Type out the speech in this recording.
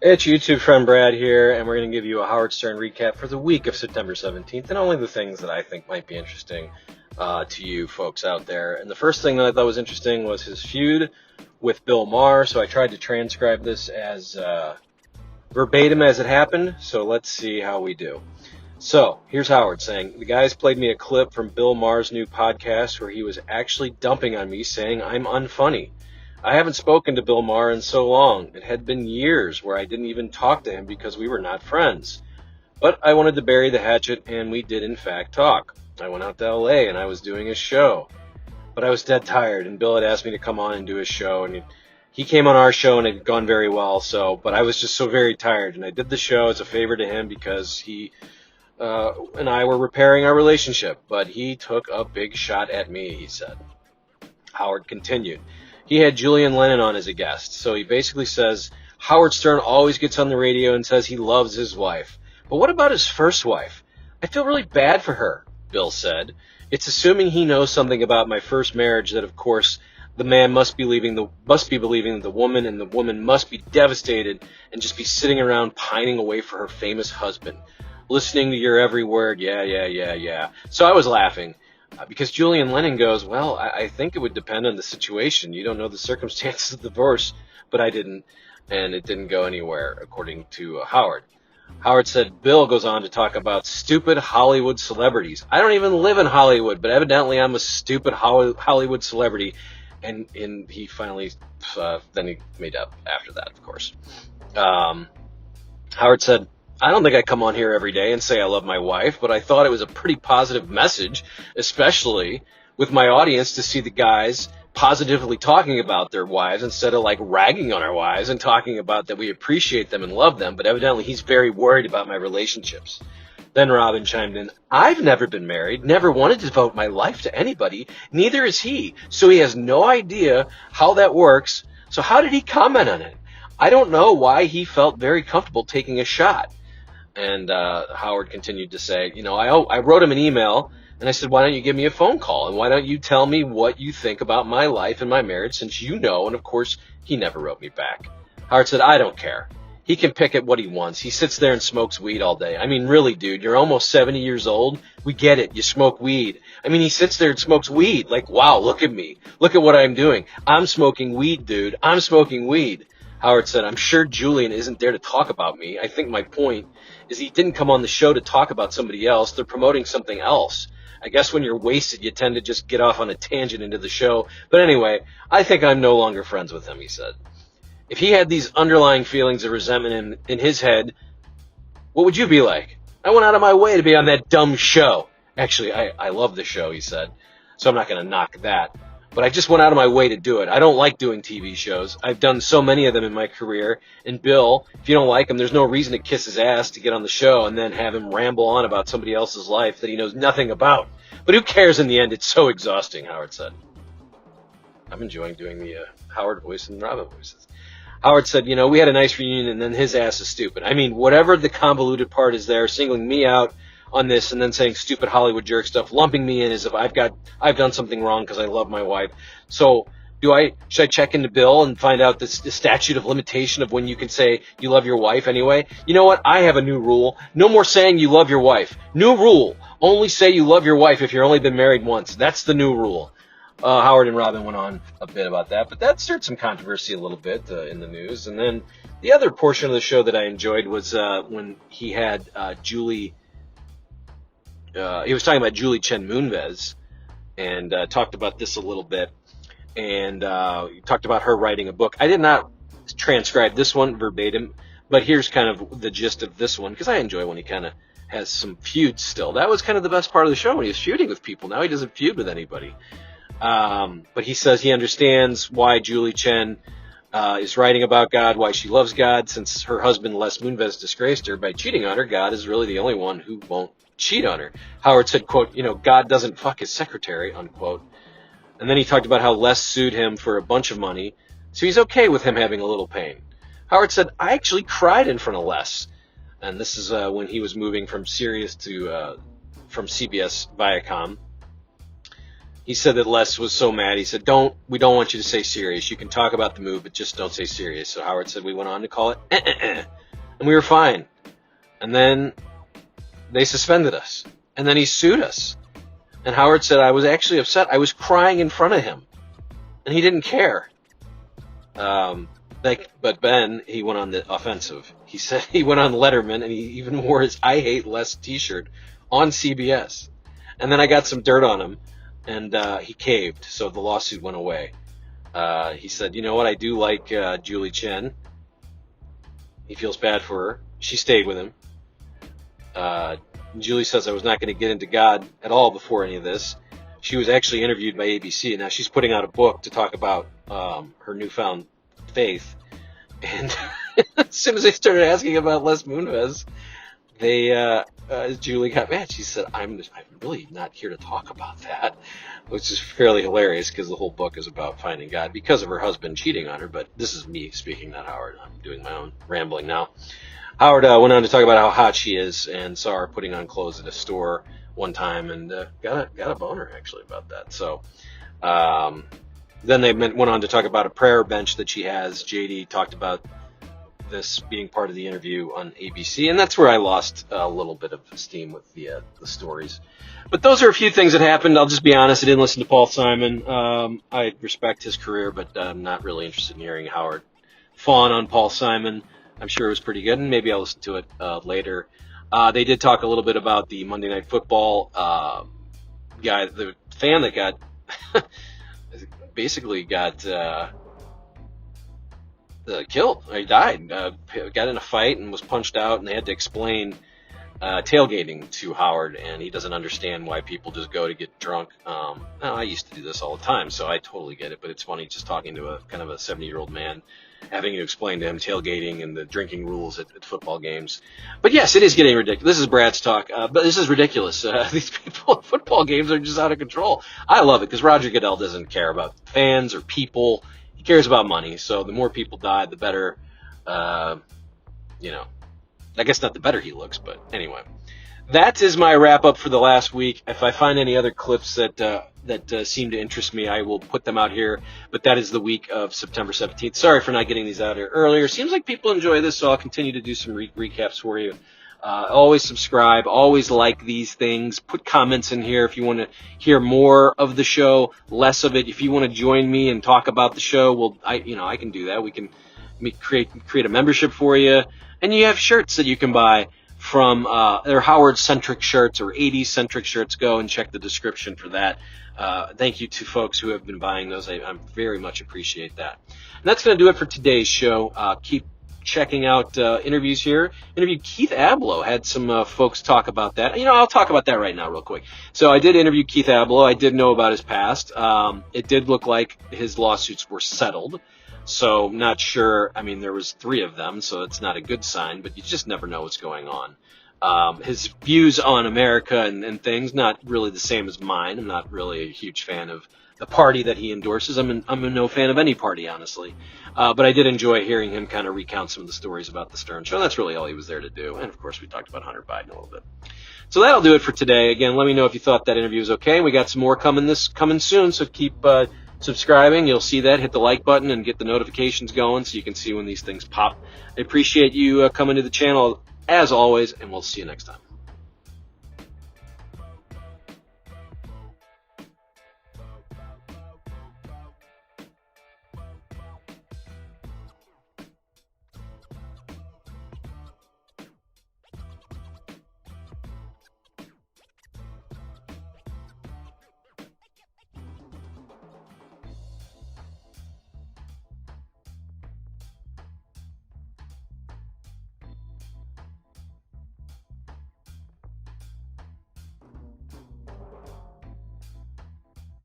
It's YouTube friend Brad here, and we're going to give you a Howard Stern recap for the week of September 17th, and only the things that I think might be interesting to you folks out there. And the first thing that I thought was interesting was his feud with Bill Maher, so I tried to transcribe this as verbatim as it happened, so let's see how we do. So, here's Howard saying, "The guys played me a clip from Bill Maher's new podcast where he was actually dumping on me, saying I'm unfunny. I haven't spoken to Bill Maher in so long. It had been years where I didn't even talk to him because we were not friends. But I wanted to bury the hatchet, and we did in fact talk. I went out to LA, and I was doing a show. But I was dead tired, and Bill had asked me to come on and do his show, and he came on our show, and it had gone very well, but I was just so very tired, and I did the show as a favor to him because he and I were repairing our relationship, but he took a big shot at me," he said. Howard continued. He had Julian Lennon on as a guest, so he basically says, Howard Stern always gets on the radio and says he loves his wife. But what about his first wife? I feel really bad for her, Bill said. It's assuming he knows something about my first marriage that, of course, the man must be believing the woman, and the woman must be devastated and just be sitting around pining away for her famous husband, listening to your every word, yeah. So I was laughing. Because Julian Lennon goes, well, I think it would depend on the situation. You don't know the circumstances of the divorce, but I didn't, and it didn't go anywhere, according to Howard. Howard said Bill goes on to talk about stupid Hollywood celebrities. I don't even live in Hollywood, but evidently I'm a stupid Hollywood celebrity, and he finally, then he made up after that, of course. Howard said, I don't think I come on here every day and say I love my wife, but I thought it was a pretty positive message, especially with my audience, to see the guys positively talking about their wives instead of like ragging on our wives and talking about that we appreciate them and love them, but evidently he's very worried about my relationships. Then Robin chimed in, I've never been married, never wanted to devote my life to anybody, neither is he, so he has no idea how that works, so how did he comment on it? I don't know why he felt very comfortable taking a shot. And Howard continued to say, I wrote him an email, and I said, why don't you give me a phone call? And why don't you tell me what you think about my life and my marriage, since you know? And, of course, he never wrote me back. Howard said, I don't care. He can pick at what he wants. He sits there and smokes weed all day. I mean, really, dude, you're almost 70 years old. We get it. You smoke weed. I mean, he sits there and smokes weed. Like, wow, look at me. Look at what I'm doing. I'm smoking weed, dude. I'm smoking weed. Howard said, I'm sure Julian isn't there to talk about me. I think my point is he didn't come on the show to talk about somebody else. They're promoting something else. I guess when you're wasted, you tend to just get off on a tangent into the show. But anyway, I think I'm no longer friends with him, he said. If he had these underlying feelings of resentment in his head, what would you be like? I went out of my way to be on that dumb show. Actually, I love the show, he said, so I'm not going to knock that. But I just went out of my way to do it. I don't like doing TV shows. I've done so many of them in my career. And Bill, if you don't like him, there's no reason to kiss his ass to get on the show and then have him ramble on about somebody else's life that he knows nothing about. But who cares in the end? It's so exhausting, Howard said. I'm enjoying doing the Howard voice and Robin voices. Howard said, we had a nice reunion, and then his ass is stupid. I mean, whatever the convoluted part is there, singling me out on this and then saying stupid Hollywood jerk stuff, lumping me in as if I've done something wrong because I love my wife. So should I check into Bill and find out the statute of limitation of when you can say you love your wife anyway? You know what? I have a new rule. No more saying you love your wife. New rule. Only say you love your wife if you've only been married once. That's the new rule. Howard and Robin went on a bit about that, but that stirred some controversy a little bit in the news. And then the other portion of the show that I enjoyed was when he had Julie. He was talking about Julie Chen Moonves and talked about this a little bit. And he talked about her writing a book. I did not transcribe this one verbatim, but here's kind of the gist of this one, because I enjoy when he kind of has some feuds still. That was kind of the best part of the show, when he was feuding with people. Now he doesn't feud with anybody. But he says he understands why Julie Chen is writing about God, why she loves God, since her husband Les Moonves disgraced her by cheating on her. God is really the only one who won't cheat on her. Howard said, quote, God doesn't fuck his secretary, unquote. And then he talked about how Les sued him for a bunch of money, so he's okay with him having a little pain. Howard said, I actually cried in front of Les. And this is when he was moving from Sirius to from CBS Viacom. he said that Les was so mad. He said, we don't want you to say serious. You can talk about the move, but just don't say serious. So Howard said we went on to call it and we were fine. And then they suspended us. And then he sued us. And Howard said I was actually upset. I was crying in front of him. And he didn't care. But Ben, he went on the offensive. He said he went on Letterman and he even wore his I Hate Les t-shirt on CBS. And then I got some dirt on him. And he caved, so the lawsuit went away. He said, you know what, I do like Julie Chen. He feels bad for her. She stayed with him. Julie says I was not going to get into God at all before any of this. She was actually interviewed by ABC, and now she's putting out a book to talk about her newfound faith. And as soon as they started asking about Les Moonves, Julie got mad. She said, I'm really not here to talk about that, which is fairly hilarious because the whole book is about finding God because of her husband cheating on her. But this is me speaking, not Howard. I'm doing my own rambling now. Howard went on to talk about how hot she is and saw her putting on clothes at a store one time and got a boner actually about that. So then they went on to talk about a prayer bench that she has. JD talked about this being part of the interview on ABC, and that's where I lost a little bit of steam with the stories. But those are a few things that happened. I'll just be honest, I didn't listen to Paul Simon. I respect his career, but I'm not really interested in hearing Howard fawn on Paul Simon. I'm sure it was pretty good, and maybe I'll listen to it later. They did talk a little bit about the Monday Night Football guy, the fan that got basically got killed. He died. Got in a fight and was punched out, and they had to explain tailgating to Howard, and he doesn't understand why people just go to get drunk. I used to do this all the time, so I totally get it, but it's funny just talking to a kind of a 70-year-old man, having to explain to him tailgating and the drinking rules at football games. But yes, it is getting ridiculous. This is Brad's talk, but this is ridiculous. These people at football games are just out of control. I love it because Roger Goodell doesn't care about fans or people. He cares about money, so the more people die, the better, I guess not the better he looks, but anyway. That is my wrap-up for the last week. If I find any other clips that seem to interest me, I will put them out here, but that is the week of September 17th. Sorry for not getting these out here earlier. Seems like people enjoy this, so I'll continue to do some recaps for you. Always subscribe, always like these things, put comments in here if you want to hear more of the show, less of it. If you want to join me and talk about the show, well, I can do that. We can create a membership for you, and you have shirts that you can buy from, they're Howard-centric shirts or 80s-centric shirts. Go and check the description for that. Thank you to folks who have been buying those. I very much appreciate that. And that's going to do it for today's show. Keep checking out interviews here. Interviewed Keith Abloh. Had some folks talk about that. I'll talk about that right now real quick. So I did interview Keith Abloh. I did know about his past. It did look like his lawsuits were settled. So not sure. I mean, there was 3 of them, so it's not a good sign, but you just never know what's going on. His views on America and things, not really the same as mine. I'm not really a huge fan of the party that he endorses. I'm no fan of any party, honestly. But I did enjoy hearing him kind of recount some of the stories about the Stern Show. That's really all he was there to do. And, of course, we talked about Hunter Biden a little bit. So that'll do it for today. Again, let me know if you thought that interview was okay. We got some more coming soon, so keep subscribing. You'll see that. Hit the like button and get the notifications going so you can see when these things pop. I appreciate you coming to the channel, as always, and we'll see you next time.